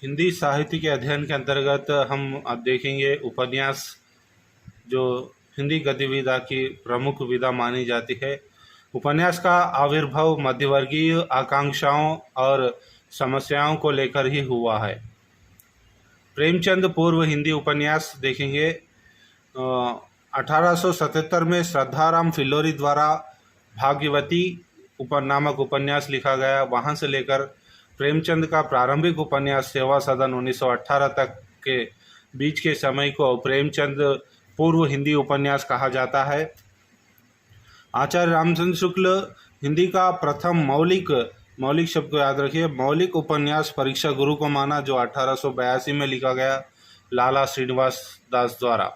हिंदी साहित्य के अध्ययन के अंतर्गत हम अब देखेंगे उपन्यास, जो हिंदी गतिविधा की प्रमुख विधा मानी जाती है। उपन्यास का आविर्भाव मध्यवर्गीय आकांक्षाओं और समस्याओं को लेकर ही हुआ है। प्रेमचंद पूर्व हिंदी उपन्यास देखेंगे। 1877 में श्रद्धाराम फिल्लोरी द्वारा भाग्यवती नामक उपन्यास लिखा गया। वहाँ से लेकर प्रेमचंद का प्रारंभिक उपन्यास सेवा सदन 1918 तक के बीच के समय को प्रेमचंद पूर्व हिंदी उपन्यास कहा जाता है। आचार्य रामचंद्र शुक्ल हिंदी का प्रथम मौलिक शब्द को याद रखिए, मौलिक उपन्यास परीक्षा गुरु को माना, जो 1882 में लिखा गया लाला श्रीनिवास दास द्वारा।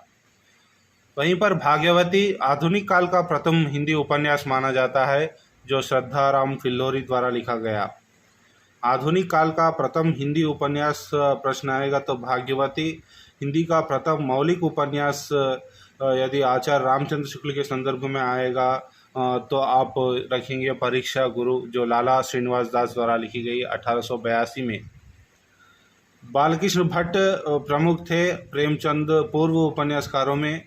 वहीं पर भाग्यवती आधुनिक काल का प्रथम हिंदी उपन्यास माना जाता है, जो श्रद्धाराम फिल्लोरी द्वारा लिखा गया। आधुनिक काल का प्रथम हिंदी उपन्यास प्रश्न आएगा तो भाग्यवती हिंदी का प्रथम मौलिक उपन्यास यदि आचार्य रामचंद्र शुक्ल के संदर्भ में आएगा तो आप रखेंगे परीक्षा गुरु, जो लाला श्रीनिवास दास द्वारा लिखी गई 1882 में। बालकृष्ण भट्ट प्रमुख थे प्रेमचंद पूर्व उपन्यासकारों में।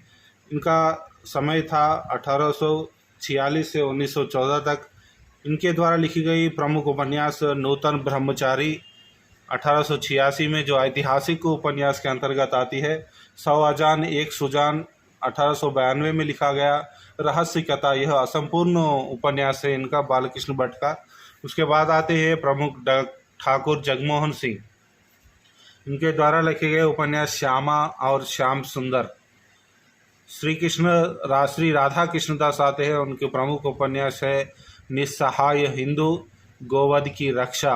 इनका समय था 1846 से 1914 तक। इनके द्वारा लिखी गई प्रमुख उपन्यास नूतन ब्रह्मचारी 1886 में, जो ऐतिहासिक उपन्यास के अंतर्गत आती है। 100 अजान एक सुजान 1892 में लिखा गया। रहस्य कथा, यह असंपूर्ण उपन्यास है इनका, बालकृष्ण भट्ट का। उसके बाद आते हैं प्रमुख ठाकुर जगमोहन सिंह। इनके द्वारा लिखे गए उपन्यास श्यामा और श्याम सुंदर। श्री राधा कृष्णदास आते हैं, उनके प्रमुख उपन्यास है निस्सहाय हिंदू गोवध की रक्षा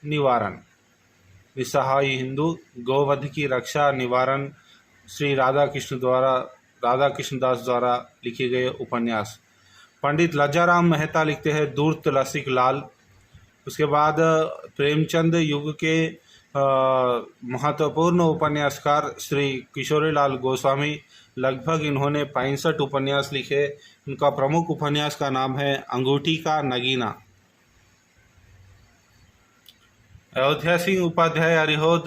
निवारण। निस्सहाय हिंदू गोवध की रक्षा निवारण श्री राधा कृष्णदास द्वारा लिखे गए उपन्यास। पंडित लज्जाराम मेहता लिखते हैं दूर्त लसिक लाल। उसके बाद प्रेमचंद युग के महत्वपूर्ण उपन्यासकार श्री किशोरीलाल गोस्वामी, लगभग इन्होंने 65 उपन्यास लिखे। इनका प्रमुख उपन्यास का नाम है अंगूठी का नगीना। अयोध्या सिंह उपाध्याय अरिहोद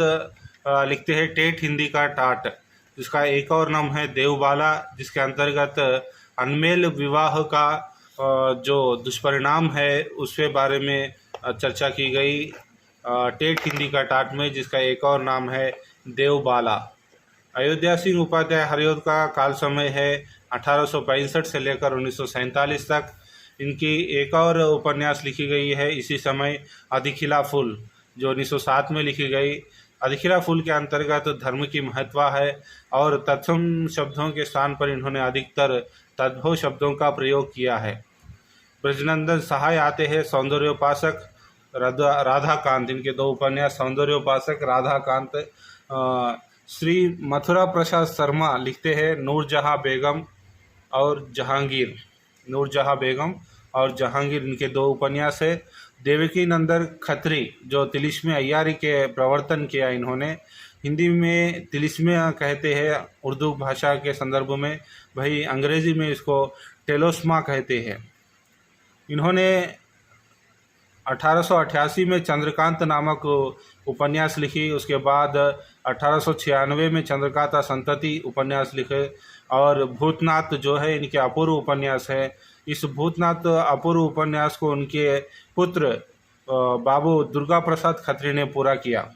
लिखते हैं टेट हिंदी का टाट, जिसका एक और नाम है देवबाला, जिसके अंतर्गत अनमेल विवाह का जो दुष्परिणाम है उसके बारे में चर्चा की गई टेट हिंदी का टाट में, जिसका एक और नाम है देवबाला। अयोध्या सिंह उपाध्याय हरिओद का काल समय है 1865 से लेकर 1947 तक। इनकी एक और उपन्यास लिखी गई है इसी समय, अधिखिला फूल, जो 1907 में लिखी गई। अधिखिला फूल के अंतर्गत धर्म की महत्व है और तत्सम शब्दों के स्थान पर इन्होंने अधिकतर तद्भव शब्दों का प्रयोग किया है। ब्रजनंदन सहाय आते हैं सौंदर्योपासक, राधाकांत। इनके दो उपन्यास सौंदर्योपासक, राधाकांत। श्री मथुरा प्रसाद शर्मा लिखते हैं नूरजहाँ बेगम और जहांगीर। नूरजहाँ बेगम और जहांगीर इनके दो उपन्यास है। देवकी नंदन खत्री, जो तिलिस्मे अय्यारी के प्रवर्तन किया इन्होंने। हिंदी में तिलिस्मे कहते हैं उर्दू भाषा के संदर्भ में, वही अंग्रेजी में इसको टेलोस्मा कहते हैं। इन्होंने 1888 में चंद्रकांत नामक उपन्यास लिखी। उसके बाद 1896 में चंद्रकांता संतति उपन्यास लिखे और भूतनाथ जो है इनके अपूर्व उपन्यास है। इस भूतनाथ अपूर्व उपन्यास को उनके पुत्र बाबू दुर्गा प्रसाद खत्री ने पूरा किया।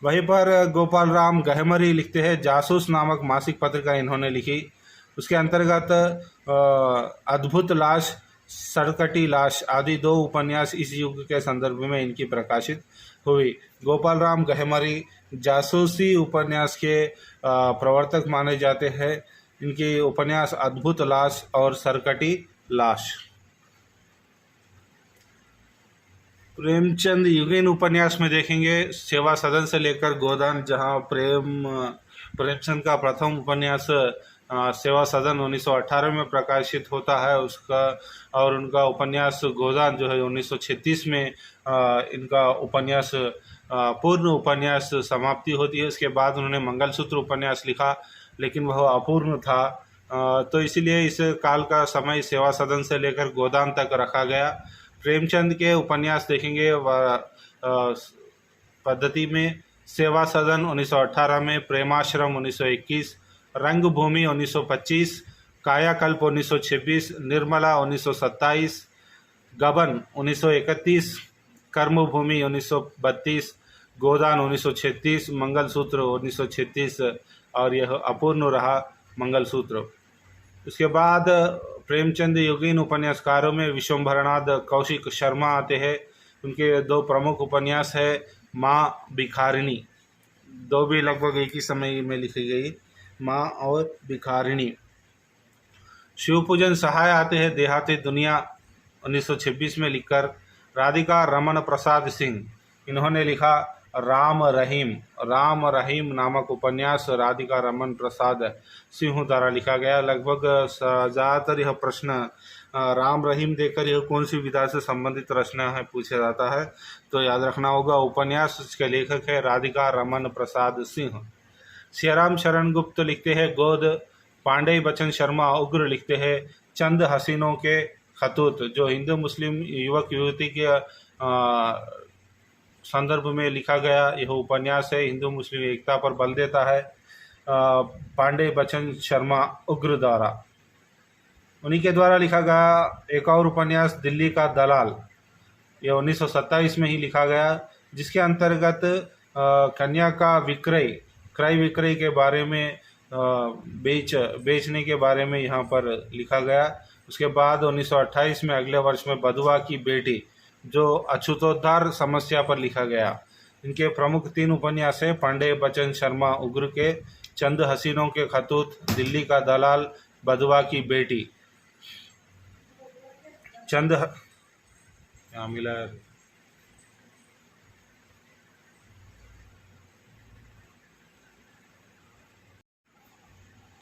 वहीं पर गोपाल राम गहमरी लिखते हैं जासूस नामक मासिक पत्रिका इन्होंने लिखी। उसके अंतर्गत अद्भुत लाश, सड़कटी लाश आदि दो उपन्यास इस युग के संदर्भ में इनकी प्रकाशित हुई। गोपाल राम गहमरी जासूसी उपन्यास के प्रवर्तक माने जाते हैं। इनके उपन्यास अद्भुत लाश और सरकटी लाश। प्रेमचंद युगीन उपन्यास में देखेंगे सेवा सदन से लेकर गोदान, जहां प्रेमचंद का प्रथम उपन्यास सेवा सदन 1918 में प्रकाशित होता है उसका, और उनका उपन्यास गोदान जो है 1936 में इनका उपन्यास पूर्ण उपन्यास समाप्ति होती है। उसके बाद उन्होंने मंगलसूत्र उपन्यास लिखा, लेकिन वह अपूर्ण था, तो इसीलिए इस काल का समय सेवा सदन से लेकर गोदान तक रखा गया। प्रेमचंद के उपन्यास देखेंगे पद्धति में, सेवा सदन 1918 में, प्रेमाश्रम 1921, रंगभूमि 1925, कायाकल्प 1926, निर्मला 1927, गबन 1931, कर्मभूमि 1932, गोदान 1936, मंगलसूत्र 1936 और यह अपूर्ण रहा मंगलसूत्र। उसके बाद प्रेमचंद युगीन उपन्यासकारों में विश्वम्भरनाथ कौशिक शर्मा आते हैं। उनके दो प्रमुख उपन्यास है माँ भिखारिणी, दो भी लगभग एक ही समय में लिखी गई, माँ और भिखारिणी। शिवपूजन सहाय आते हैं देहाती दुनिया 1926 में लिखकर। राधिका रमन प्रसाद सिंह, इन्होंने लिखा राम रहीम नामक उपन्यास राधिका रमन प्रसाद सिंह द्वारा लिखा गया। लगभग ज़्यादातर यह प्रश्न राम रहीम देकर यह कौन सी विधा से संबंधित रचना है पूछा जाता है, तो याद रखना होगा उपन्यास इसके लेखक है राधिका रमन प्रसाद सिंह। सियाराम शरण गुप्त लिखते हैं गोद, पांडे बचन शर्मा उग्र लिखते हैं चंद हसीनों के खतूत, जो हिंदू मुस्लिम युवक युवती के संदर्भ में लिखा गया यह उपन्यास है, हिंदू मुस्लिम एकता पर बल देता है। पांडे बचन शर्मा उग्र द्वारा, उन्हीं के द्वारा लिखा गया एक और उपन्यास दिल्ली का दलाल, यह 1927 में ही लिखा गया, जिसके अंतर्गत कन्या का क्रय विक्रय के बारे में बेचने के बारे में यहाँ पर लिखा गया। उसके बाद 1928 में अगले वर्ष में बधुआ की बेटी जो अछूतोद्धार समस्या पर लिखा गया। इनके प्रमुख 3 उपन्यास हैं पांडे बचन शर्मा उग्र के चंद हसीनों के खतूत, दिल्ली का दलाल, बधुआ की बेटी। क्या मिला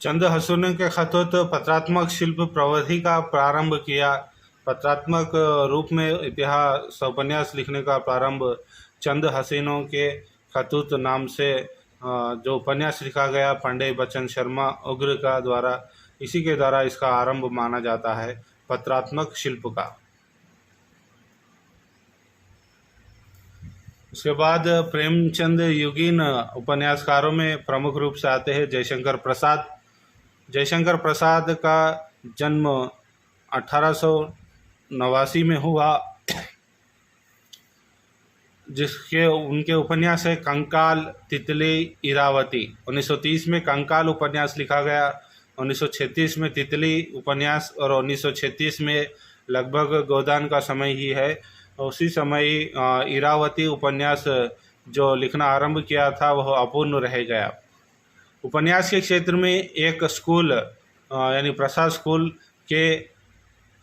चंद हसीनों के खतूत पत्रात्मक शिल्प प्रवृत्ति का प्रारंभ किया। पत्रात्मक रूप में इतिहास उपन्यास लिखने का प्रारंभ चंद हसीनों के खतूत नाम से जो उपन्यास लिखा गया पांडे बचन शर्मा उग्र का द्वारा, इसी के द्वारा इसका आरंभ माना जाता है पत्रात्मक शिल्प का। उसके बाद प्रेमचंद युगीन उपन्यासकारों में प्रमुख रूप से आते हैं जयशंकर प्रसाद। जयशंकर प्रसाद का जन्म 1889 में हुआ, जिसके उनके उपन्यास है कंकाल, तितली, इरावती। 1930 में कंकाल उपन्यास लिखा गया, 1936 में तितली उपन्यास और 1936 में लगभग गोदान का समय ही है, उसी समय इरावती उपन्यास जो लिखना आरंभ किया था वह अपूर्ण रह गया। उपन्यास के क्षेत्र में एक स्कूल यानी प्रसाद स्कूल के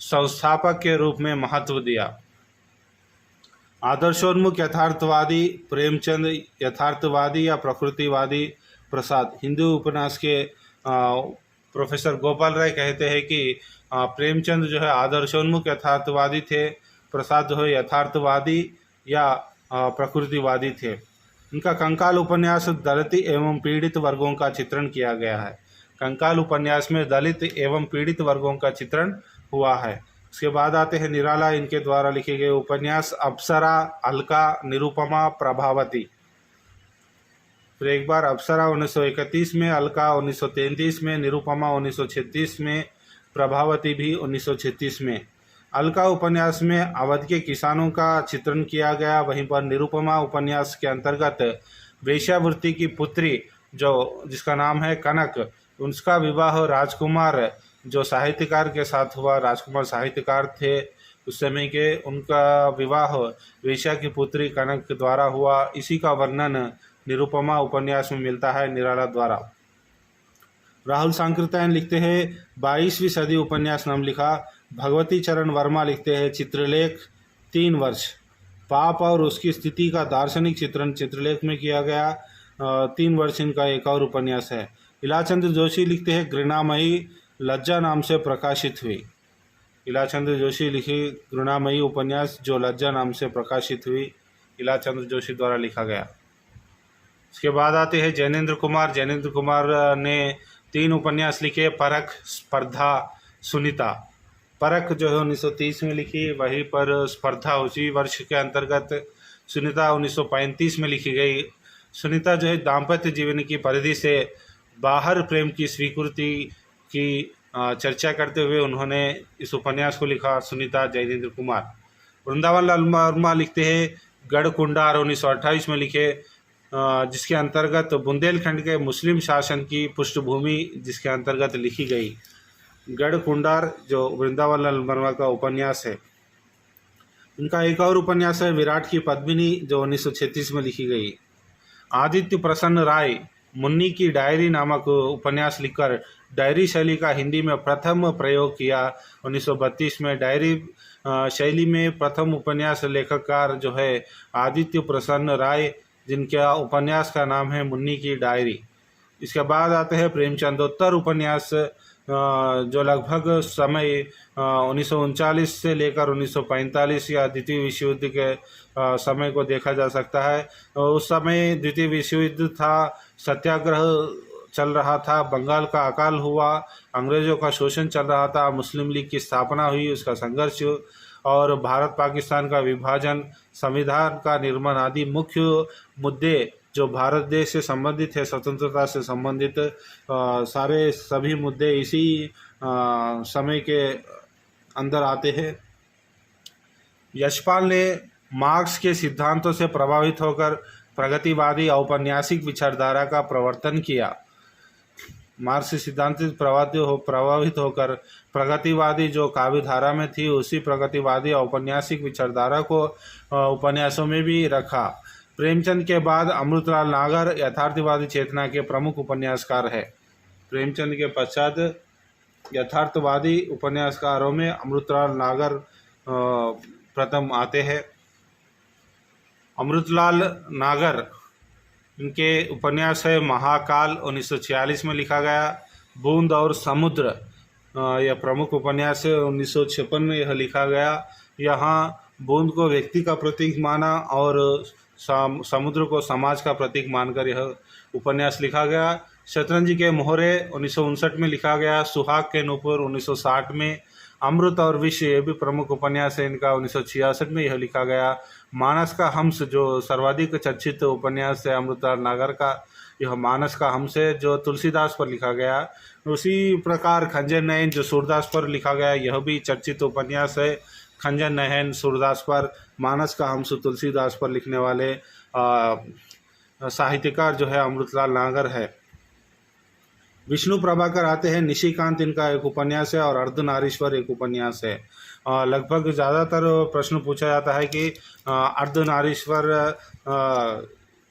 संस्थापक के रूप में महत्व दिया। आदर्शोन्मुख यथार्थवादी प्रेमचंद, यथार्थवादी या प्रकृतिवादी प्रसाद। हिंदू उपन्यास के प्रोफेसर गोपाल राय कहते हैं कि प्रेमचंद जो है आदर्शोन्मुख यथार्थवादी थे, प्रसाद जो है यथार्थवादी या प्रकृतिवादी थे। इनका कंकाल उपन्यास दलित एवं पीड़ित वर्गों का चित्रण किया गया है। कंकाल उपन्यास में दलित एवं पीड़ित वर्गों का चित्रण हुआ है। उसके बाद आते हैं निराला, इनके द्वारा लिखे गए उपन्यास अप्सरा, अलका, निरुपमा, प्रभावती। फिर एक बार अप्सरा 1931 में, अलका 1933 में, निरुपमा 1936 में, प्रभावती भी 1936 में। अलका उपन्यास में अवध के किसानों का चित्रण किया गया, वहीं पर निरुपमा उपन्यास के अंतर्गत वेश्यावृत्ति की पुत्री जिसका नाम है कनक, उसका विवाह राजकुमार जो साहित्यकार के साथ हुआ। राजकुमार साहित्यकार थे उस समय के, उनका विवाह वेश्या की पुत्री कनक के द्वारा हुआ। इसी का वर्णन निरुपमा उपन्यास में मिलता है निराला द्वारा। राहुल सांकृत्यायन लिखते हैं 22वीं सदी उपन्यास नाम लिखा। भगवती चरण वर्मा लिखते हैं चित्रलेख 3 वर्ष। पाप और उसकी स्थिति का दार्शनिक चित्रण चित्रलेख में किया गया, 3 वर्ष इनका एक और उपन्यास है। इलाचंद्र जोशी लिखते हैं घृणामयी, लज्जा नाम से प्रकाशित हुई। इलाचंद्र जोशी लिखी घृणामयी उपन्यास जो लज्जा नाम से प्रकाशित हुई, इलाचंद्र जोशी द्वारा लिखा गया। इसके बाद आते हैं जैनेन्द्र कुमार। जैनेन्द्र कुमार ने 3 उपन्यास लिखे, परख, स्पर्धा, सुनीता। परख जो है 1930 में लिखी, वहीं पर स्पर्धा उसी वर्ष के अंतर्गत सुनीता 1935 में लिखी गई। सुनीता जो है दाम्पत्य जीवन की परिधि से बाहर प्रेम की स्वीकृति की चर्चा करते हुए उन्होंने इस उपन्यास को लिखा। सुनीता जयेंद्र कुमार। वृंदावन लाल वर्मा लिखते हैं गढ़कुंडार 1928 में लिखे, जिसके अंतर्गत बुंदेलखंड के मुस्लिम शासन की पृष्ठभूमि जिसके अंतर्गत लिखी गई। गढ़कुंडार जो वृंदावन लाल वर्मा का उपन्यास है। इनका एक और उपन्यास है विराट की पद्मिनी जो 1936 में लिखी गई। आदित्य प्रसन्न राय मुन्नी की डायरी नामक उपन्यास लिखकर डायरी शैली का हिंदी में प्रथम प्रयोग किया। 1932 में डायरी शैली में प्रथम उपन्यास लेखककार जो है आदित्य प्रसन्न राय, जिनका उपन्यास का नाम है मुन्नी की डायरी। इसके बाद आते हैं प्रेमचंदोत्तर उपन्यास, जो लगभग समय 1939 से लेकर 1945 या द्वितीय विश्व युद्ध के समय को देखा जा सकता है। उस समय द्वितीय विश्व युद्ध था, सत्याग्रह चल रहा था, बंगाल का अकाल हुआ, अंग्रेज़ों का शोषण चल रहा था, मुस्लिम लीग की स्थापना हुई, उसका संघर्ष और भारत पाकिस्तान का विभाजन, संविधान का निर्माण आदि मुख्य मुद्दे जो भारत देश से संबंधित है, स्वतंत्रता से संबंधित सारे सभी मुद्दे इसी समय के अंदर आते हैं। यशपाल ने मार्क्स के सिद्धांतों से प्रभावित होकर प्रगतिवादी औपन्यासिक विचारधारा का प्रवर्तन किया। मार्क्स सिद्धांत से प्रभावित होकर प्रगतिवादी जो काव्यधारा में थी उसी प्रगतिवादी औपन्यासिक विचारधारा को उपन्यासों में भी रखा। प्रेमचंद के बाद अमृतलाल नागर यथार्थवादी चेतना के प्रमुख उपन्यासकार है। प्रेमचंद के पश्चात यथार्थवादी उपन्यासकारों में अमृतलाल नागर प्रथम आते हैं। अमृतलाल नागर, इनके उपन्यास है महाकाल 1946 में लिखा गया। बूंद और समुद्र यह प्रमुख उपन्यास है, 1956 में यह लिखा गया। यहाँ बूंद को व्यक्ति का प्रतीक माना और समुद्र को समाज का प्रतीक मानकर यह उपन्यास लिखा गया। शतरंज के मोहरे 1959 में लिखा गया। सुहाग के नूपुर 1960 में। अमृत और विष ये भी प्रमुख उपन्यास है इनका, 1966 में यह लिखा गया। मानस का हंस जो सर्वाधिक चर्चित उपन्यास है अमृतलाल नागर का, यह मानस का हंस है जो तुलसीदास पर लिखा गया। उसी प्रकार खंजर नयन जो सूरदास पर लिखा गया, यह भी चर्चित उपन्यास है। खंजर नयन सूरदास पर, मानस का हंस तुलसीदास पर लिखने वाले साहित्यकार जो है अमृतलाल नागर है। विष्णु प्रभाकर आते हैं। निशिकांत इनका एक उपन्यास है और अर्धनारीश्वर एक उपन्यास है। लगभग ज़्यादातर प्रश्न पूछा जाता है कि अर्धनारीश्वर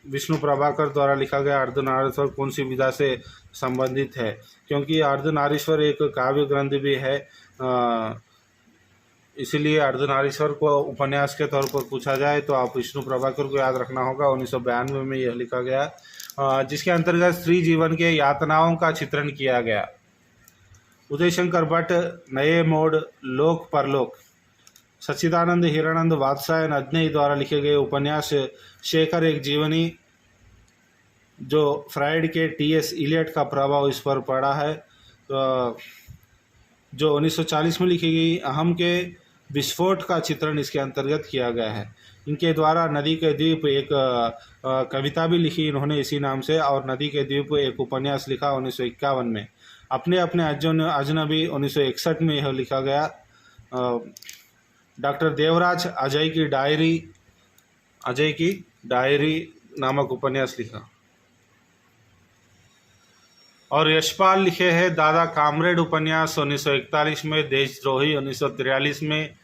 विष्णु प्रभाकर द्वारा लिखा गया अर्धनारीश्वर कौन सी विधा से संबंधित है, क्योंकि अर्धनारीश्वर एक काव्य ग्रंथ भी है, इसीलिए अर्धनारीश्वर को उपन्यास के तौर पर पूछा जाए तो आप विष्णु प्रभाकर को याद रखना होगा। 1992 में यह लिखा गया, जिसके अंतर्गत स्त्री जीवन के यातनाओं का चित्रण किया गया। उदय शंकर भट्ट, नए मोड़, लोक परलोक, सच्चिदानंद हिरानंद वात्सायन अज्ञेय द्वारा लिखे गए उपन्यास शेखर एक जीवनी, जो फ्राइड के टी.एस. इलियट का प्रभाव इस पर पड़ा है, जो 1940 में लिखी गई। अहम के विस्फोट का चित्रण इसके अंतर्गत किया गया है। इनके द्वारा नदी के द्वीप एक कविता भी लिखी इन्होंने इसी नाम से, और नदी के द्वीप एक उपन्यास लिखा 1951 में। अपने अपने अजनबी 1961 में यह लिखा गया। डॉक्टर देवराज अजय की डायरी नामक उपन्यास लिखा। और यशपाल लिखे हैं दादा कामरेड उपन्यास 1941 में, देशद्रोही 1943 में,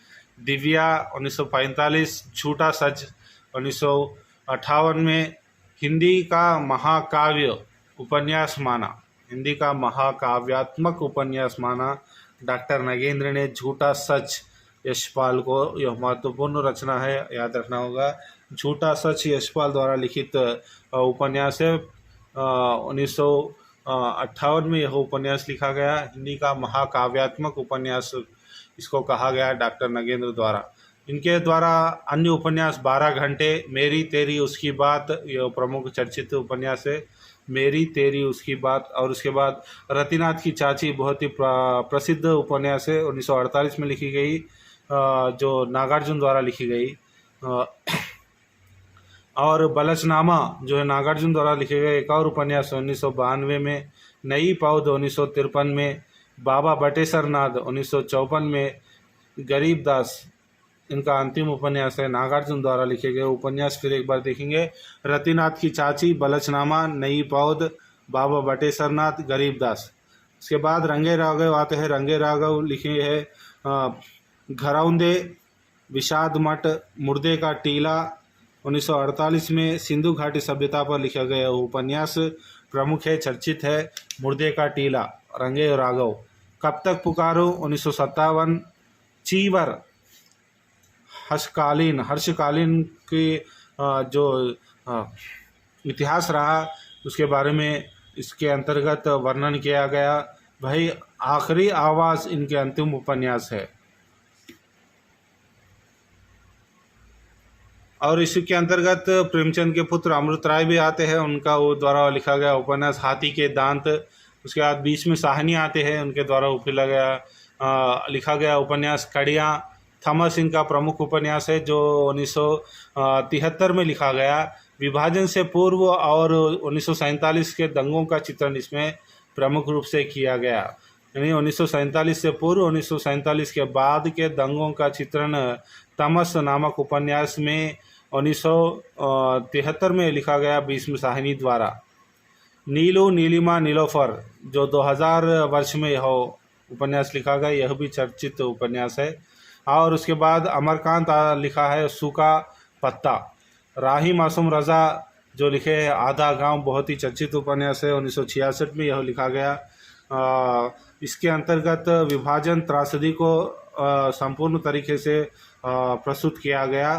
दिव्या 1945, झूठा सच 1958 में। हिंदी का महाकाव्य उपन्यास माना, हिंदी का महाकाव्यात्मक उपन्यास माना डॉक्टर नगेंद्र ने झूठा सच यशपाल को। यह महत्वपूर्ण रचना है, याद रखना होगा। झूठा सच यशपाल द्वारा लिखित उपन्यास है। 1958 में यह उपन्यास लिखा गया। हिंदी का महाकाव्यात्मक उपन्यास इसको कहा गया डॉक्टर नगेंद्र द्वारा। इनके द्वारा अन्य उपन्यास 12 घंटे, मेरी तेरी उसकी बात, यह प्रमुख चर्चित उपन्यास है, मेरी तेरी उसकी बात। और उसके बाद रतिनाथ की चाची बहुत ही प्रसिद्ध उपन्यास है, 1948 में लिखी गई, जो नागार्जुन द्वारा लिखी गई। और बलचनामा जो है नागार्जुन द्वारा लिखे गए एक और उपन्यास 1992 में, नई पौध 1953 में, बाबा बटेश्वर नाथ 1954 में, गरीब दास इनका अंतिम उपन्यास है। नागार्जुन द्वारा लिखे गए उपन्यास फिर एक बार देखेंगे, रतिनाथ की चाची, बलचनामा, नई पौध, बाबा बटेश्वर नाथ, गरीब दास। उसके बाद रंगे राघव आते हैं। रंगे राघव लिखे हैं घरौंदे, विषाद मठ, मुर्दे का टीला 1948 में, सिंधु घाटी सभ्यता पर लिखा गया उपन्यास प्रमुख है, चर्चित है, मुर्दे का टीला, रंगे राघव। कब तक पुकारो 1957, चीवर हर्षकालीन की जो इतिहास रहा उसके बारे में इसके अंतर्गत वर्णन किया गया। भाई आखिरी आवाज़ इनके अंतिम उपन्यास है। और इसी के अंतर्गत प्रेमचंद के पुत्र अमृत राय भी आते हैं, उनका वो द्वारा लिखा गया उपन्यास हाथी के दांत। उसके बाद बीच में साहनी आते हैं, उनके द्वारा लिखा गया उपन्यास कड़ियाँ। थॉमस इनका प्रमुख उपन्यास है जो 1973 में लिखा गया। विभाजन से पूर्व और 1947 के दंगों का चित्रण इसमें प्रमुख रूप से किया गया, यानी 1947 से पूर्व 1947 के बाद के दंगों का चित्रण थॉमस नामक उपन्यास में 1973 में लिखा गया भीष्म साहनी द्वारा। नीलू नीलिमा नीलोफर जो 2000 वर्ष में यह उपन्यास लिखा गया, यह भी चर्चित उपन्यास है। और उसके बाद अमरकांत लिखा है सूखा पत्ता। राही मासूम रज़ा जो लिखे हैं आधा गांव, बहुत ही चर्चित उपन्यास है, 1966 में यह लिखा गया। इसके अंतर्गत विभाजन त्रासदी को संपूर्ण तरीके से प्रस्तुत किया गया।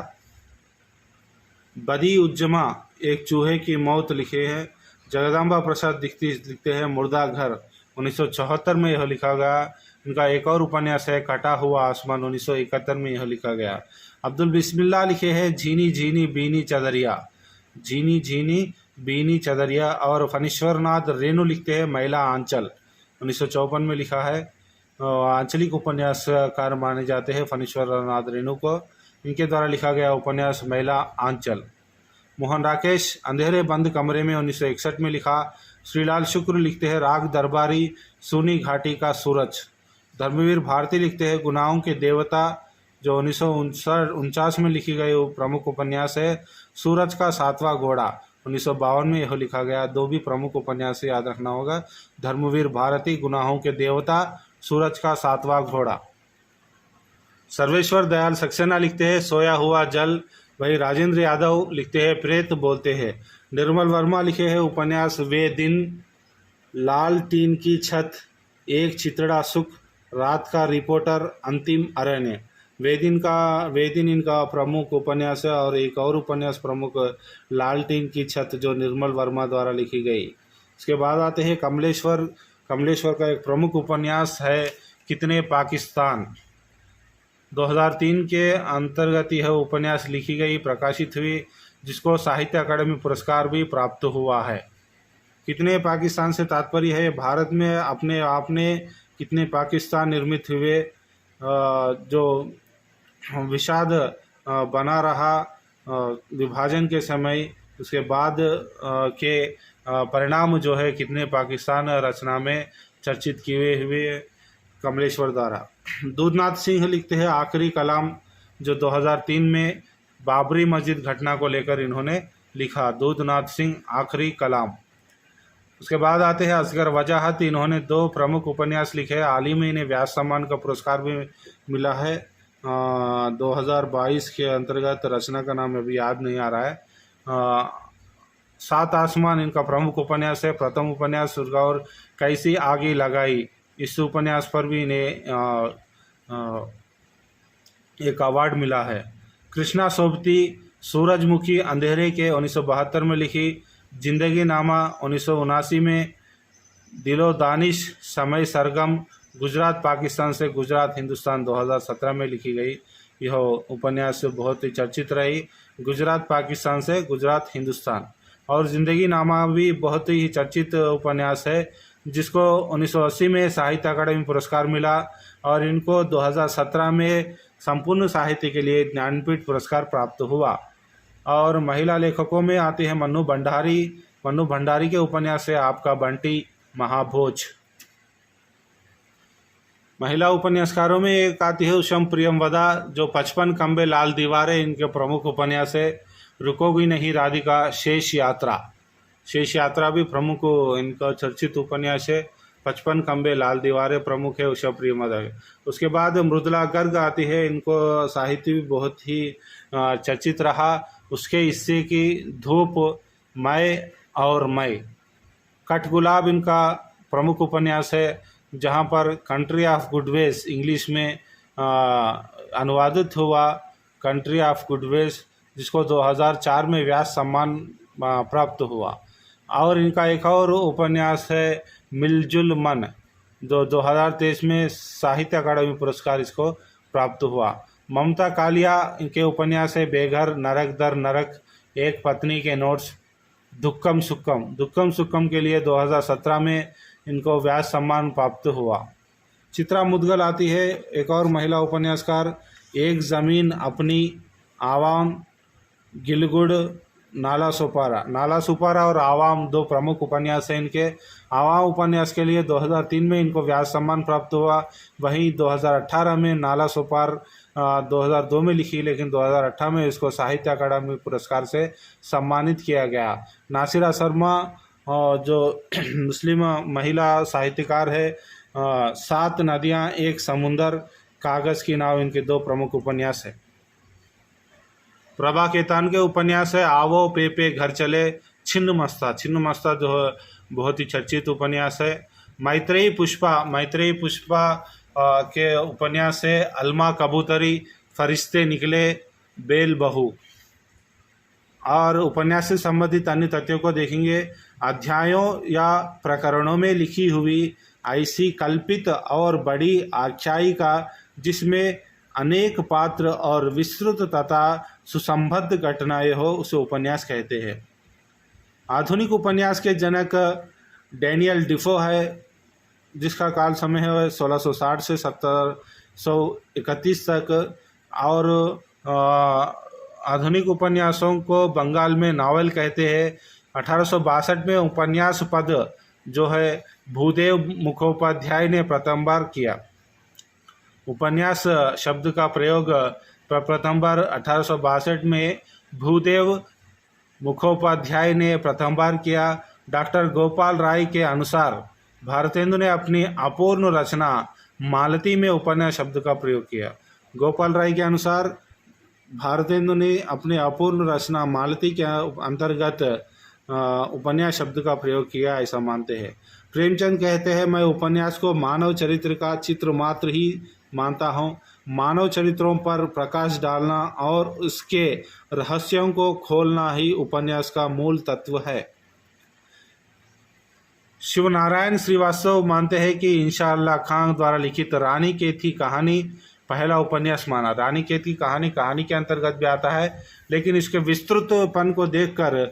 बदी उज्जमा एक चूहे की मौत लिखे हैं। जगदम्बा प्रसाद लिखते हैं मुर्दा घर, 1974 में यह लिखा गया। इनका एक और उपन्यास है कटा हुआ आसमान, 1971 में यह लिखा गया। अब्दुल बिस्मिल्लाह लिखे हैं झीनी झीनी बीनी चदरिया, झीनी झीनी बीनी चदरिया। और फणीश्वर नाथ रेणु लिखते हैं महिला आंचल, 1954 में लिखा है। आंचलिक उपन्यासकार माने जाते हैं फणीश्वर नाथ रेणु को। इनके द्वारा लिखा गया उपन्यास महिला आंचल। मोहन राकेश अंधेरे बंद कमरे में, 1961 में लिखा। श्रीलाल शुक्र लिखते हैं राग दरबारी, सूनी घाटी का सूरज। धर्मवीर भारती लिखते हैं गुनाहों के देवता, जो 1949 में लिखी गई प्रमुख उपन्यास है। सूरज का सातवां घोड़ा, 1952 में यह लिखा गया। दो भी प्रमुख उपन्यास याद रखना होगा, धर्मवीर भारती, गुनाहों के देवता, सूरज का सातवां घोड़ा। सर्वेश्वर दयाल सक्सेना लिखते हैं सोया हुआ जल। वही राजेंद्र यादव लिखते हैं प्रेत बोलते हैं। निर्मल वर्मा लिखे हैं उपन्यास वे दिन, लाल टीन की छत, एक चितड़ा सुख, रात का रिपोर्टर, अंतिम अरण्य। वे दिन इनका प्रमुख उपन्यास है। और एक और उपन्यास प्रमुख लाल टीन की छत जो निर्मल वर्मा द्वारा लिखी गई। इसके बाद आते हैं कमलेश्वर का एक प्रमुख उपन्यास है कितने पाकिस्तान, 2003 के अंतर्गत यह उपन्यास लिखी गई, प्रकाशित हुई, जिसको साहित्य अकादमी पुरस्कार भी प्राप्त हुआ है। कितने पाकिस्तान से तात्पर्य है भारत में अपने आप में कितने पाकिस्तान निर्मित हुए, जो विषाद बना रहा विभाजन के समय, उसके बाद के परिणाम जो है कितने पाकिस्तान रचना में चर्चित किए हुए कमलेश्वर द्वारा। दूधनाथ सिंह लिखते हैं आखिरी कलाम, जो 2003 में बाबरी मस्जिद घटना को लेकर इन्होंने लिखा। दूधनाथ सिंह आखिरी कलाम। उसके बाद आते हैं असगर वजाहत। इन्होंने दो प्रमुख उपन्यास लिखे। हाल ही में इन्हें व्यास सम्मान का पुरस्कार भी मिला है 2022 के अंतर्गत। रचना का नाम अभी याद नहीं आ रहा है। सात आसमान इनका प्रमुख उपन्यास है। प्रथम उपन्यास और कैसी आगे लगाई, इस उपन्यास पर भी इन्हें एक अवार्ड मिला है। कृष्णा सोबती सूरजमुखी अंधेरे के 1972 में लिखी। जिंदगी नामा 1979 में। दिलो दानिश समय सरगम गुजरात पाकिस्तान से गुजरात हिंदुस्तान 2017 में लिखी गई। यह उपन्यास बहुत ही चर्चित रही, गुजरात पाकिस्तान से गुजरात हिंदुस्तान। और जिंदगी नामा भी बहुत ही चर्चित उपन्यास है, जिसको 1980 में साहित्य अकादमी पुरस्कार मिला और इनको 2017 में संपूर्ण साहित्य के लिए ज्ञानपीठ पुरस्कार प्राप्त हुआ। और महिला लेखकों में आती है मन्नू भंडारी। मन्नू भंडारी के उपन्यास है आपका बंटी महाभोज। महिला उपन्यासकारों में एक आती है उषम प्रियमवदा, जो 55 खंबे लाल दीवारें इनके प्रमुख उपन्यास है। रुकोगी नहीं राधिका, शेष यात्रा। शेष यात्रा भी प्रमुख इनका चर्चित उपन्यास है। 55 खंबे लाल दीवारें प्रमुख है उषा प्रियमवदा। उसके बाद मृदुला गर्ग आती है, इनको साहित्य भी बहुत ही चर्चित रहा। उसके हिस्से की धूप, मैं और मैं। कठगुलाब इनका प्रमुख उपन्यास है, जहाँ पर कंट्री ऑफ गुडवेज इंग्लिश में अनुवादित हुआ। कंट्री ऑफ गुडवेज, जिसको 2004 में व्यास सम्मान प्राप्त हुआ। और इनका एक और उपन्यास है मिलजुल मन, जो 2023 में साहित्य अकादमी पुरस्कार इसको प्राप्त हुआ। ममता कालिया इनके उपन्यास है बेघर, नरक दर नरक, एक पत्नी के नोट्स, दुक्कम सुक्कम। दुक्कम सुक्कम के लिए 2017 में इनको व्यास सम्मान प्राप्त हुआ। चित्रा मुदगल आती है, एक और महिला उपन्यासकार। एक ज़मीन अपनी, आवाम, गिलगुड, नाला सुपारा। नाला सुपारा और आवाम दो प्रमुख उपन्यास हैं इनके। आवाम उपन्यास के लिए 2003 में इनको व्यास सम्मान प्राप्त हुआ। वहीं 2018 में नाला सुपार 2002 में लिखी, लेकिन 2018 में इसको साहित्य अकादमी पुरस्कार से सम्मानित किया गया। नासिरा शर्मा जो मुस्लिम महिला साहित्यकार है, 7 नदियाँ एक समुंदर, कागज़ की नाव इनके दो प्रमुख उपन्यास है। प्रभा केतान के उपन्यास है आवो पे घर चले, छिन्न मस्ता जो है बहुत ही चर्चित उपन्यास है। मैत्रेयी पुष्पा के उपन्यास है अलमा कबूतरी, फरिश्ते निकले, बेल बहू। और उपन्यास से संबंधित अन्य तथ्यों को देखेंगे। अध्यायों या प्रकरणों में लिखी हुई ऐसी कल्पित और बड़ी आख्यायिका जिसमें अनेक पात्र और विस्तृत तथा सुसंबद्ध घटनाएं हो, उसे उपन्यास कहते हैं। आधुनिक उपन्यास के जनक डैनियल डिफो है, जिसका काल समय है 1660 से 1731 तक। और आधुनिक उपन्यासों को बंगाल में नावल कहते हैं। 1862 में उपन्यास पद जो है भूदेव मुखोपाध्याय ने प्रथम बार किया। उपन्यास शब्द का प्रयोग प्रथम बार 1862 में भूदेव मुखोपाध्याय ने प्रथम बार किया। डॉक्टर गोपाल राय के अनुसार भारतेंदु ने अपनी अपूर्ण रचना मालती में उपन्यास शब्द का प्रयोग किया। गोपाल राय के अनुसार भारतेंदु ने अपने अपूर्ण रचना मालती के अंतर्गत उपन्यास शब्द का प्रयोग किया, ऐसा मानते हैं। प्रेमचंद कहते हैं, मैं उपन्यास को मानव चरित्र का चित्र मात्र ही मानता हूँ। मानव चरित्रों पर प्रकाश डालना और उसके रहस्यों को खोलना ही उपन्यास का मूल तत्व है। शिवनारायण श्रीवास्तव मानते हैं कि इंशाअल्लाह खान द्वारा लिखित रानी केत कहानी पहला उपन्यास माना। रानी केत की कहानी के अंतर्गत भी आता है, लेकिन इसके विस्तृतपन को देखकर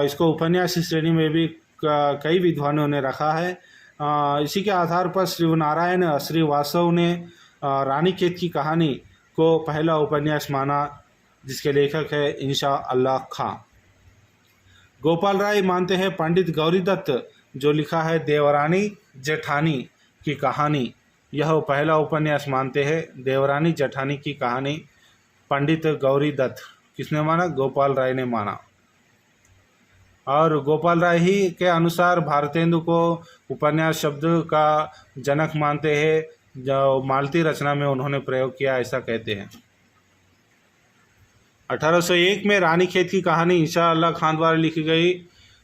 इसको उपन्यास की श्रेणी में भी कई विद्वानों ने रखा है। इसी के आधार पर शिवनारायण श्रीवास्तव ने रानी केत की कहानी को पहला उपन्यास माना, जिसके लेखक है इंशाअल्लाह खां। गोपाल राय मानते हैं पंडित गौरीदत्त जो लिखा है देवरानी जेठानी की कहानी, यह पहला उपन्यास मानते हैं। देवरानी जेठानी की कहानी पंडित गौरीदत्त किसने माना? गोपाल राय ने माना। और गोपाल राय ही के अनुसार भारतेंदु को उपन्यास शब्द का जनक मानते हैं, जो मालती रचना में उन्होंने प्रयोग किया, ऐसा कहते हैं। 1801 में रानी खेत की कहानी इंशाअल्लाह खान द्वारा लिखी गई।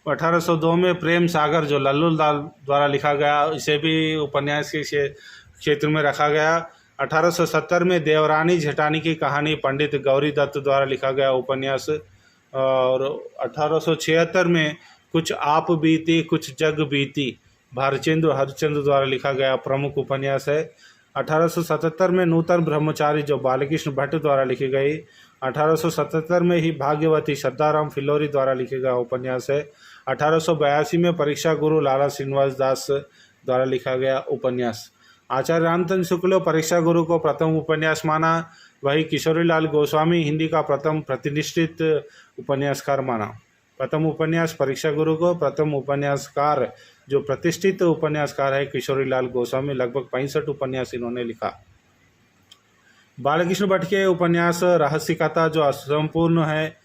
1802 में प्रेम सागर जो लल्लू दाल द्वारा लिखा गया, इसे भी उपन्यास के क्षेत्र में रखा गया। 1870 में देवरानी जेठानी की कहानी पंडित गौरी दत्त द्वारा लिखा गया उपन्यास। और 1876 में कुछ आप बीती कुछ जग बीती भारतेंदु हरिश्चंद्र द्वारा लिखा गया प्रमुख उपन्यास है। 1877 में नूतन ब्रह्मचारी जो बालकृष्ण भट्ट द्वारा लिखी गई। 1877 में ही भाग्यवती श्रद्धाराम फिल्लोरी द्वारा लिखे गया उपन्यास है। 1882 में परीक्षा गुरु लाला श्रीनिवास दास द्वारा लिखा गया उपन्यास। आचार्य रामचंद्र शुक्ल परीक्षा गुरु को प्रथम उपन्यास माना। वही किशोरीलाल गोस्वामी हिंदी का प्रथम प्रतिष्ठित उपन्यासकार माना। प्रथम उपन्यास परीक्षा गुरु को प्रथम उपन्यासकार जो प्रतिष्ठित उपन्यासकार है किशोरीलाल गोस्वामी, लगभग 65 उपन्यास इन्होंने लिखा। बालकृष्ण भट्ट के उपन्यास रहस्य कथा जो असंपूर्ण है,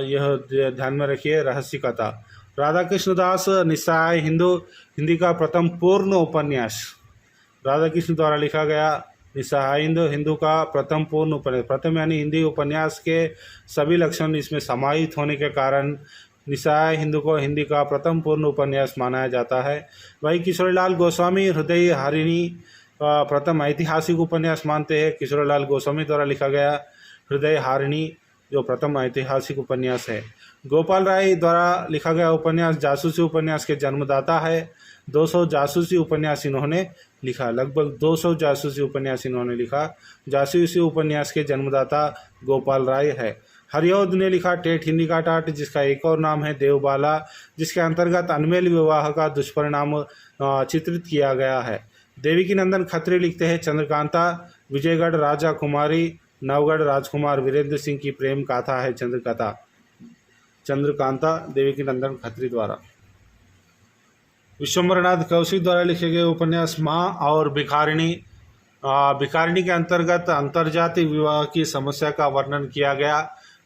यह ध्यान में रखिए, रहस्य कथा। राधा कृष्ण दास निस्सहाय हिंदू हिंदी का प्रथम पूर्ण उपन्यास, राधा कृष्ण द्वारा लिखा गया निस्सहाय हिंदू का प्रथम पूर्ण उपन्यास। प्रथम यानी हिंदी उपन्यास के सभी लक्षण इसमें समाहित होने के कारण निस्सहाय हिंदू को हिंदी का प्रथम पूर्ण उपन्यास माना जाता है। वही किशोरीलाल गोस्वामी हृदय हारिणी प्रथम ऐतिहासिक उपन्यास मानते हैं। किशोरीलाल गोस्वामी द्वारा लिखा गया हृदय हारिणी जो प्रथम ऐतिहासिक उपन्यास है। गोपाल राय द्वारा लिखा गया उपन्यास जासूसी उपन्यास के जन्मदाता है। 200 जासूसी उपन्यास इन्होंने लिखा, लगभग 200 जासूसी उपन्यास इन्होंने लिखा। जासूसी उपन्यास के जन्मदाता गोपाल राय है। हरिऔध ने लिखा टेठ हिंदी का टाट, जिसका एक और नाम है देवबाला, जिसके अंतर्गत अनमेल विवाह का दुष्परिणाम चित्रित किया गया है। देवकी नंदन खत्री लिखते हैं चंद्रकांता, विजयगढ़ राजा कुमारी नवगढ़ राजकुमार वीरेंद्र सिंह की प्रेम गाथा है चंद्रकांता, देवकी नंदन खत्री द्वारा। विश्वम्भरनाथ कौशिक द्वारा लिखे गए उपन्यास माँ और भिखारिणी। भिखारिणी के अंतर्गत अंतर्जातीय विवाह की समस्या का वर्णन किया गया।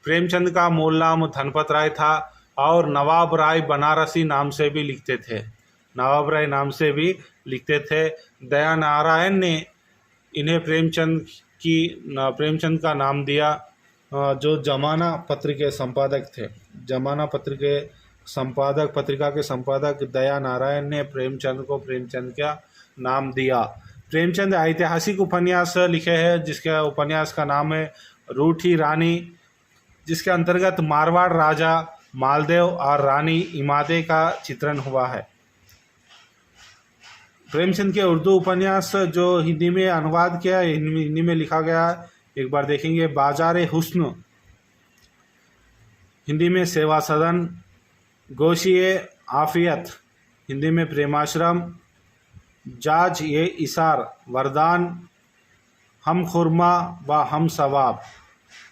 प्रेमचंद का मूल नाम धनपत राय था और नवाब राय बनारसी नाम से भी लिखते थे, नवाब राय नाम से भी लिखते थे। दया नारायण ने इन्हें प्रेमचंद का नाम दिया, जो जमाना पत्र के संपादक थे। जमाना पत्रिका के संपादक दया नारायण ने प्रेमचंद को प्रेमचंद का नाम दिया। प्रेमचंद ऐतिहासिक उपन्यास लिखे हैं, जिसके उपन्यास का नाम है रूठी रानी, जिसके अंतर्गत मारवाड़ राजा मालदेव और रानी इमादे का चित्रण हुआ है। प्रेमचंद के उर्दू उपन्यास जो हिंदी में अनुवाद किया, हिंदी में लिखा गया, एक बार देखेंगे। बाजार हुस्न, हिंदी में सेवा सदन। गोशिए आफियत, हिंदी में प्रेमाश्रम। जाज ये इसार, वरदान। हम खुरमा व हम सवाब,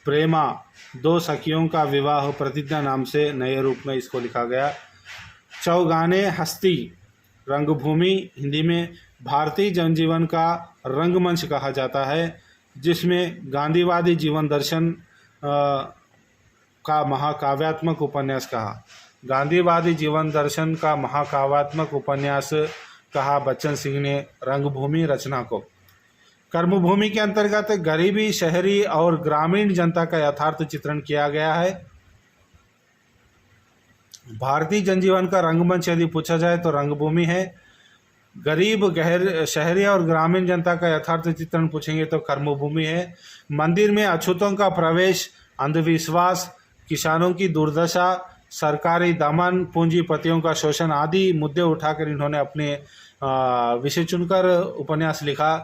प्रेमा, दो सखियों का विवाह प्रतिज्ञा नाम से नए रूप में इसको लिखा गया। चौगाने हस्ती, रंगभूमि, हिंदी में भारतीय जनजीवन का रंगमंच कहा जाता है, जिसमें गांधीवादी जीवन दर्शन का महाकाव्यात्मक उपन्यास कहा। गांधीवादी जीवन दर्शन का महाकाव्यात्मक उपन्यास कहा बच्चन सिंह ने रंगभूमि रचना को। कर्मभूमि के अंतर्गत गरीबी, शहरी और ग्रामीण जनता का यथार्थ चित्रण किया गया है। भारतीय जनजीवन का रंगमंच यदि पूछा जाए तो रंगभूमि है। गरीब, शहरी और ग्रामीण जनता का यथार्थ चित्रण पूछेंगे तो कर्मभूमि है। मंदिर में अछूतों का प्रवेश, अंधविश्वास, किसानों की दुर्दशा, सरकारी दमन, पूंजीपतियों का शोषण आदि मुद्दे उठाकर इन्होंने अपने विषय चुनकर उपन्यास लिखा।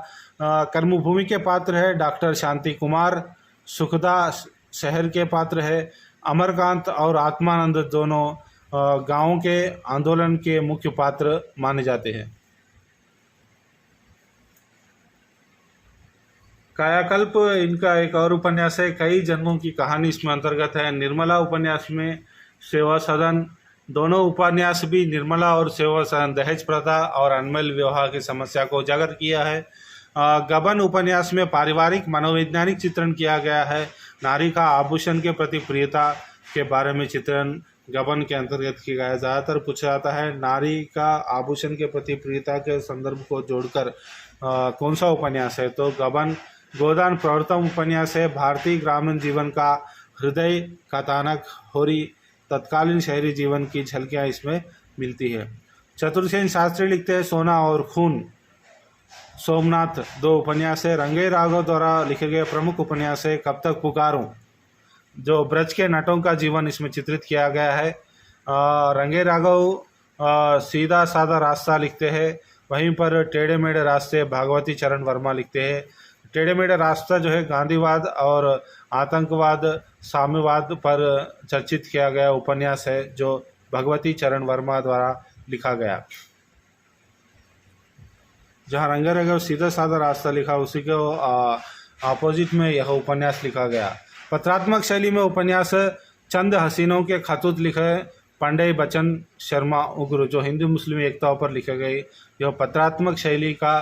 कर्मभूमि के पात्र है डॉक्टर शांति कुमार, सुखदा शहर के पात्र है। अमरकांत और आत्मानंद दोनों गांवों के आंदोलन के मुख्य पात्र माने जाते हैं। कायाकल्प इनका एक और उपन्यास है। कई जन्मों की कहानी इसमें अंतर्गत है। निर्मला उपन्यास में सेवा सदन, दोनों उपन्यास भी निर्मला और सेवा सदन, दहेज प्रथा और अनमोल विवाह की समस्या को उजागर किया है। गबन उपन्यास में पारिवारिक मनोवैज्ञानिक चित्रण किया गया है। नारी का आभूषण के प्रति प्रियता के बारे में चित्रण गबन के अंतर्गत किया गया है। ज़्यादातर पूछा जाता है नारी का आभूषण के प्रति प्रियता के संदर्भ को जोड़कर कौन सा उपन्यास है, तो गबन। गोदान प्रवर्तन उपन्यास है। भारतीय ग्रामीण जीवन का हृदय कथानक, होरी तत्कालीन शहरी जीवन की झलकियाँ इसमें मिलती है। चतुर्सेन शास्त्री लिखते हैं सोना और खून। सोमनाथ, दो उपन्यास है। रंगे राघव द्वारा लिखे गए प्रमुख उपन्यास है कब तक पुकारूं, जो ब्रज के नटों का जीवन इसमें चित्रित किया गया है। रंगे राघव सीधा साधा रास्ता लिखते हैं, वहीं पर टेढ़े मेढ़े रास्ते भागवती चरण वर्मा लिखते हैं। टेढ़े मेढ़े रास्ता जो है गांधीवाद और आतंकवाद, साम्यवाद पर चर्चित किया गया उपन्यास है, जो भगवती चरण वर्मा द्वारा लिखा गया। जहाँ रंगे राघव सीधा साधा रास्ता लिखा, उसी को अपोजिट में यह उपन्यास लिखा गया। पत्रात्मक शैली में उपन्यास चंद हसीनों के खतूत लिखे पांडेय बचन शर्मा उग्र, जो हिंदू मुस्लिम एकता पर लिखे गए, यह पत्रात्मक शैली का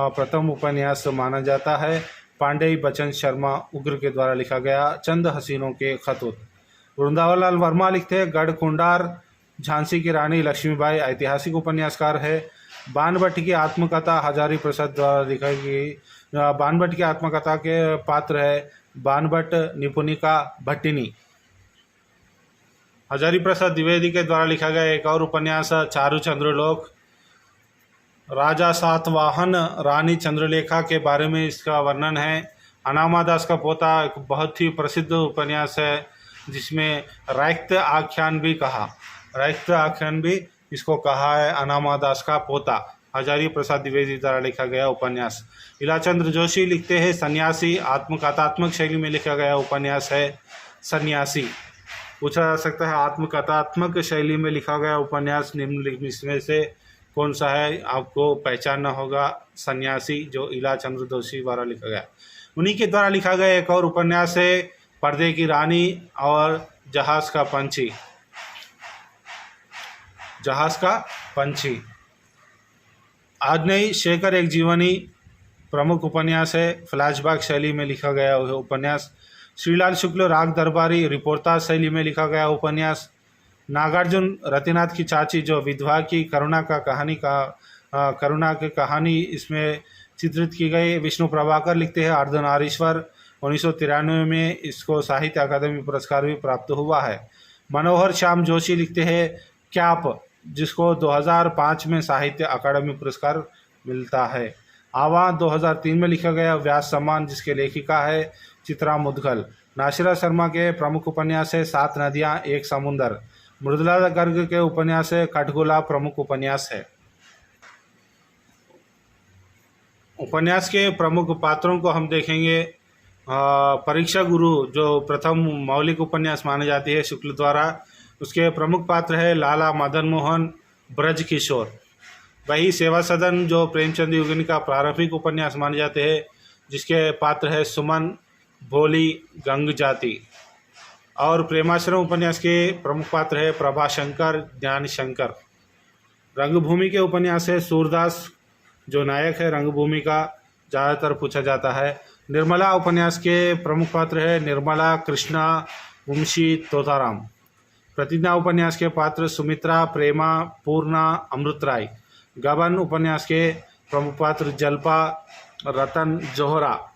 प्रथम उपन्यास माना जाता है। पांडेय बचन शर्मा उग्र के द्वारा लिखा गया चंद हसीनों के खतूत। वृंदावनलाल वर्मा लिखते हैं गढ़ कुंडार, झांसी की रानी लक्ष्मीबाई ऐतिहासिक उपन्यासकार है। बानभट्ट की आत्मकथा हजारी प्रसाद द्वारा लिखी गई। बानभट्ट की आत्मकथा के पात्र है बानभट्ट, निपुणिका, भट्टिनी। हजारी प्रसाद द्विवेदी के द्वारा लिखा गया एक और उपन्यास चारु चंद्रलोक। राजा सातवाहन रानी चंद्रलेखा के बारे में इसका वर्णन है। अनामादास का पोता एक बहुत ही प्रसिद्ध उपन्यास है, जिसमें रैक्त आख्यान भी इसको कहा है। अनामादास का पोता हजारी प्रसाद द्विवेदी द्वारा लिखा गया उपन्यास। इलाचंद्र जोशी लिखते हैं सन्यासी, आत्मकथात्मक शैली में लिखा गया उपन्यास है सन्यासी। पूछा जा सकता है आत्मकथात्मक शैली में लिखा गया उपन्यास निम्नलिखित इसमें से कौन सा है? आपको पहचानना होगा सन्यासी, जो इलाचंद्र जोशी द्वारा लिखा गया। उन्हीं के द्वारा लिखा गया एक और उपन्यास है पर्दे की रानी और जहाज का पंछी। आग्नेय शेखर एक जीवनी प्रमुख उपन्यास है, फ्लैशबैक शैली में लिखा गया उपन्यास। श्रीलाल शुक्ल राग दरबारी रिपोर्टाज शैली में लिखा गया उपन्यास। नागार्जुन रतिनाथ की चाची, जो विधवा की करुणा की कहानी इसमें चित्रित की गई। विष्णु प्रभाकर लिखते हैं अर्धनारीश्वर। 1993 में इसको साहित्य अकादमी पुरस्कार भी प्राप्त हुआ है। मनोहर श्याम जोशी लिखते हैं कैप, जिसको 2005 में साहित्य अकादमी पुरस्कार मिलता है। आवा 2003 में लिखा गया व्यास सम्मान, जिसके लेखिका है चित्रा मुदगल। नासिरा शर्मा के प्रमुख उपन्यास है सात नदियाँ एक समुंदर। मृदुला गर्ग के उपन्यास है कठगोला प्रमुख उपन्यास है। उपन्यास के प्रमुख पात्रों को हम देखेंगे। परीक्षा गुरु, जो प्रथम मौलिक उपन्यास माने जाती है शुक्ल द्वारा, उसके प्रमुख पात्र है लाला मदन मोहन, ब्रज किशोर। वही सेवा सदन, जो प्रेमचंद युगनी का प्रारंभिक उपन्यास माने जाते हैं, जिसके पात्र है सुमन, भोली, गंग जाति। और प्रेमाश्रम उपन्यास के प्रमुख पात्र है प्रभाशंकर, ज्ञान शंकर। रंगभूमि के उपन्यास है सूरदास, जो नायक है रंगभूमि का, ज़्यादातर पूछा जाता है। निर्मला उपन्यास के प्रमुख पात्र है निर्मला, कृष्णा, वंशी, तोताराम। प्रतिज्ञा उपन्यास के पात्र सुमित्रा, प्रेमा, पूर्णा, अमृतराय। गबन उपन्यास के प्रमुख पात्र जल्पा, रतन, जोहरा।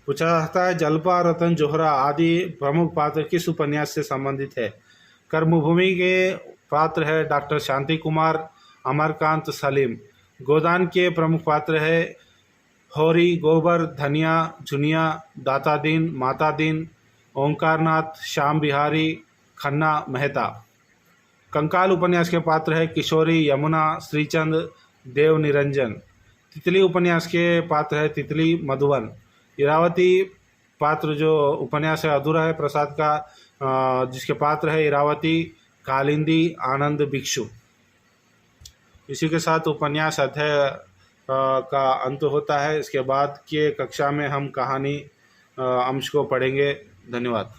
पूछा जाता है जल्पा, रतन, जोहरा आदि प्रमुख पात्र किस उपन्यास से संबंधित है? कर्मभूमि के पात्र है डॉक्टर शांति कुमार, अमरकांत, सलीम। गोदान के प्रमुख पात्र है होरी, गोबर, धनिया, जुनिया, दाता दीन, माता दीन, ओंकारनाथ, श्याम बिहारी, खन्ना, मेहता। कंकाल उपन्यास के पात्र है किशोरी, यमुना, श्रीचंद, देव निरंजन। तितली उपन्यास के पात्र है तितली, मधुवन। इरावती पात्र जो उपन्यास है अधूरा है प्रसाद का, जिसके पात्र है इरावती, कालिंदी, आनंद भिक्षु। इसी के साथ उपन्यास अध्याय का अंत होता है। इसके बाद के कक्षा में हम कहानी अंश को पढ़ेंगे। धन्यवाद।